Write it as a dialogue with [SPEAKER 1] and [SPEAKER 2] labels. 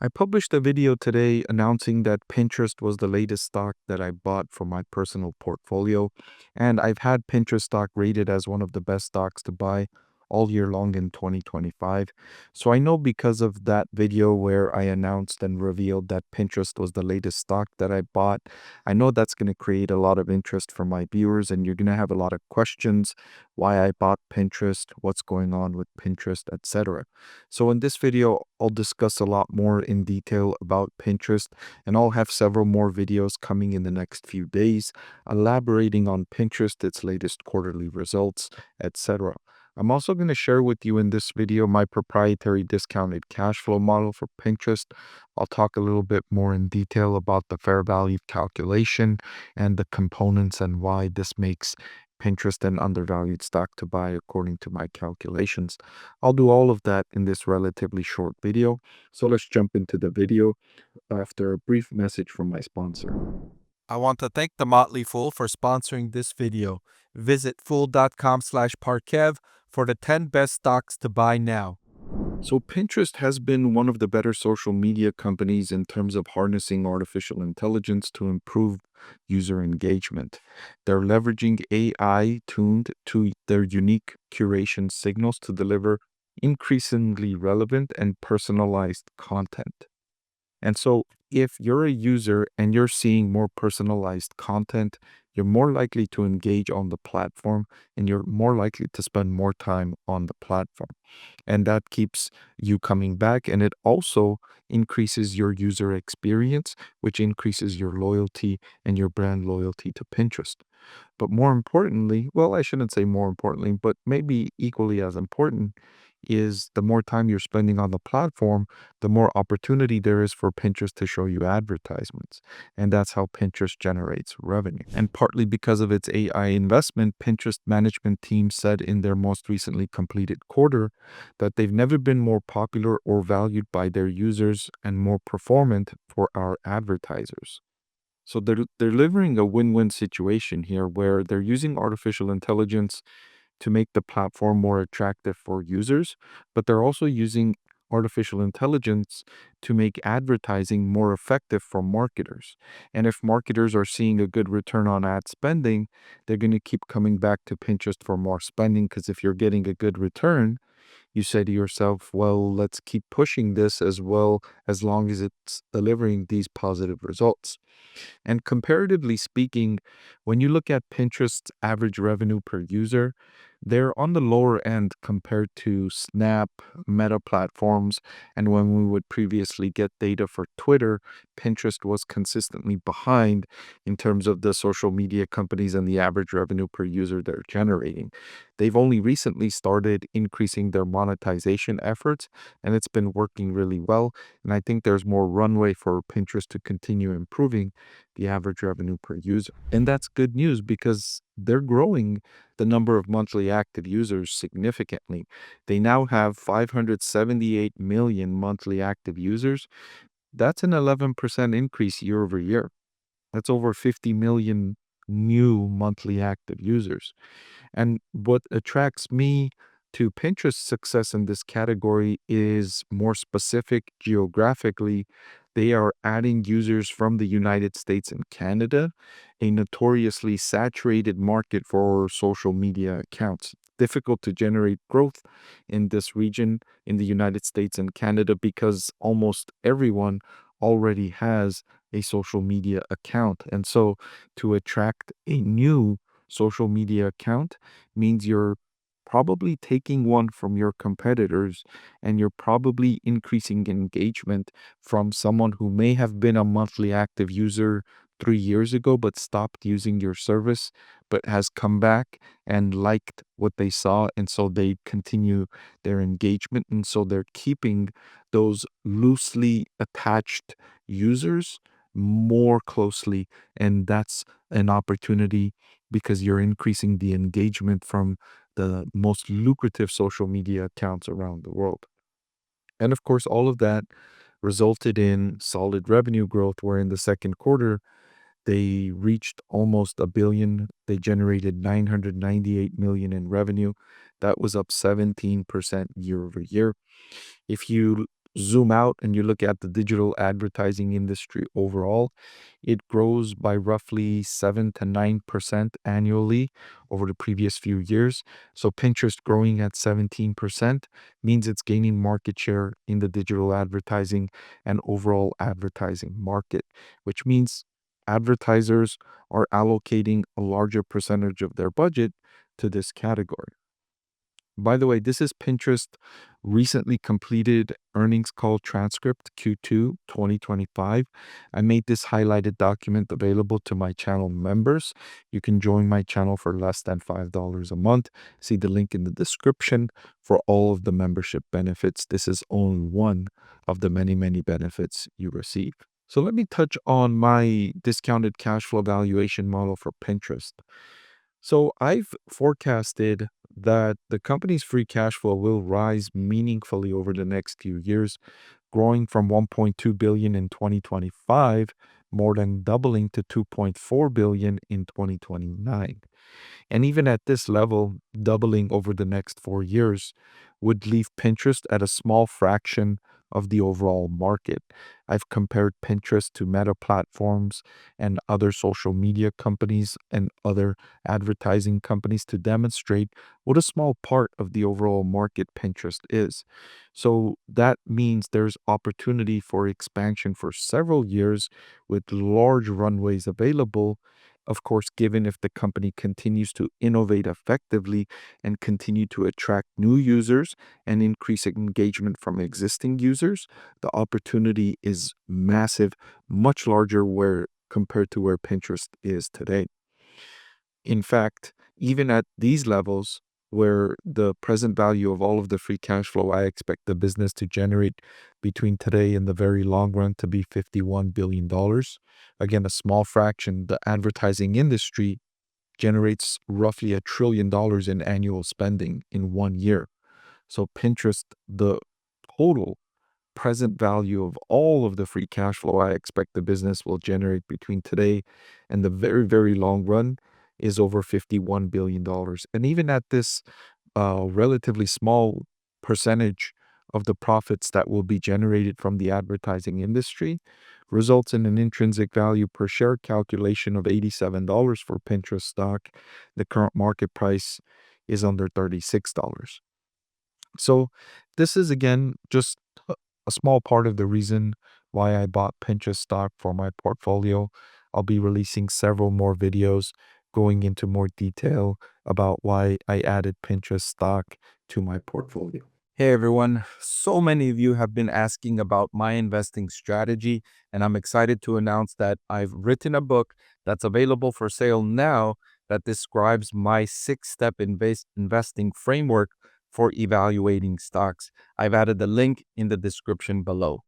[SPEAKER 1] I published a video today announcing that Pinterest was the latest stock that I bought for my personal portfolio, and I've had Pinterest stock rated as one of the best stocks to buy all year long in 2025. So I know because of that video where I announced and revealed that Pinterest was the latest stock that I bought, I know that's going to create a lot of interest from my viewers, and you're going to have a lot of questions why I bought Pinterest, what's going on with Pinterest, etc. So in this video, I'll discuss a lot more in detail about Pinterest, and I'll have several more videos coming in the next few days, elaborating on Pinterest, its latest quarterly results, etc. I'm also going to share with you in this video my proprietary discounted cash flow model for Pinterest. I'll talk a little bit more in detail about the fair value calculation and the components and why this makes Pinterest an undervalued stock to buy according to my calculations. I'll do all of that in this relatively short video. So let's jump into the video after a brief message from my sponsor.
[SPEAKER 2] I want to thank the Motley Fool for sponsoring this video. Visit fool.com/parkev for the 10 best stocks to buy now.
[SPEAKER 1] So Pinterest has been one of the better social media companies in terms of harnessing artificial intelligence to improve user engagement. They're leveraging AI tuned to their unique curation signals to deliver increasingly relevant and personalized content. And so, if you're a user and you're seeing more personalized content, you're more likely to engage on the platform and you're more likely to spend more time on the platform. And that keeps you coming back. And it also increases your user experience, which increases your loyalty and your brand loyalty to Pinterest. But more importantly, well, I shouldn't say more importantly, but maybe equally as important is the more time you're spending on the platform, the more opportunity there is for Pinterest to show you advertisements. And that's how Pinterest generates revenue. And partly because of its AI investment, Pinterest management team said in their most recently completed quarter that they've never been more popular or valued by their users and more performant for our advertisers. So they're delivering a win-win situation here where they're using artificial intelligence to make the platform more attractive for users, but they're also using artificial intelligence to make advertising more effective for marketers. And if marketers are seeing a good return on ad spending, they're going to keep coming back to Pinterest for more spending because if you're getting a good return, you say to yourself, well, let's keep pushing this as well as long as it's delivering these positive results. And comparatively speaking, when you look at Pinterest's average revenue per user, they're on the lower end compared to Snap, Meta platforms. And when we would previously get data for Twitter, Pinterest was consistently behind in terms of the social media companies and the average revenue per user they're generating. They've only recently started increasing their monetization efforts, and it's been working really well. And I think there's more runway for Pinterest to continue improving the average revenue per user. And that's good news because they're growing the number of monthly active users significantly. They now have 578 million monthly active users. That's an 11% increase year over year. That's over 50 million new monthly active users. And what attracts me to Pinterest's success in this category is more specific geographically. They are adding users from the United States and Canada, a notoriously saturated market for social media accounts. Difficult to generate growth in this region in the United States and Canada because almost everyone already has a social media account. And so to attract a new social media account means you're probably taking one from your competitors and you're probably increasing engagement from someone who may have been a monthly active user 3 years ago but stopped using your service but has come back and liked what they saw, and so they continue their engagement, and so they're keeping those loosely attached users more closely, and that's an opportunity because you're increasing the engagement from the most lucrative social media accounts around the world. And of course, all of that resulted in solid revenue growth, where in the second quarter, they reached almost a billion. They generated 998 million in revenue. That was up 17% year over year. If you zoom out and you look at the digital advertising industry overall, it grows by roughly 7 to 9% annually over the previous few years. So Pinterest growing at 17% means it's gaining market share in the digital advertising and overall advertising market, which means advertisers are allocating a larger percentage of their budget to this category. By the way, this is Pinterest recently completed earnings call transcript Q2 2025. I made this highlighted document available to my channel members. You can join my channel for less than $5 a month. See the link in the description for all of the membership benefits. This is only one of the many, many benefits you receive. So let me touch on my discounted cash flow valuation model for Pinterest. So I've forecasted that the company's free cash flow will rise meaningfully over the next few years, growing from 1.2 billion in 2025, more than doubling to 2.4 billion in 2029. And even at this level, doubling over the next 4 years would leave Pinterest at a small fraction of the overall market. I've compared Pinterest to Meta platforms and other social media companies and other advertising companies to demonstrate what a small part of the overall market Pinterest is. So that means there's opportunity for expansion for several years with large runways available, of course, given if the company continues to innovate effectively and continue to attract new users and increase engagement from existing users, the opportunity is massive, much larger where compared to where Pinterest is today. In fact, even at these levels, where the present value of all of the free cash flow I expect the business to generate between today and the very long run to be $51 billion. Again, a small fraction, the advertising industry generates roughly $1 trillion in annual spending in 1 year. So Pinterest, the total present value of all of the free cash flow I expect the business will generate between today and the very, very long run is over $51 billion. And even at this relatively small percentage of the profits that will be generated from the advertising industry, results in an intrinsic value per share calculation of $87 for Pinterest stock. The current market price is under $36. So this is again just a small part of the reason why I bought Pinterest stock for my portfolio. I'll be releasing several more videos going into more detail about why I added Pinterest stock to my portfolio. Hey everyone, so many of you have been asking about my investing strategy, and I'm excited to announce that I've written a book that's available for sale now that describes my 6-step investing framework for evaluating stocks. I've added the link in the description below.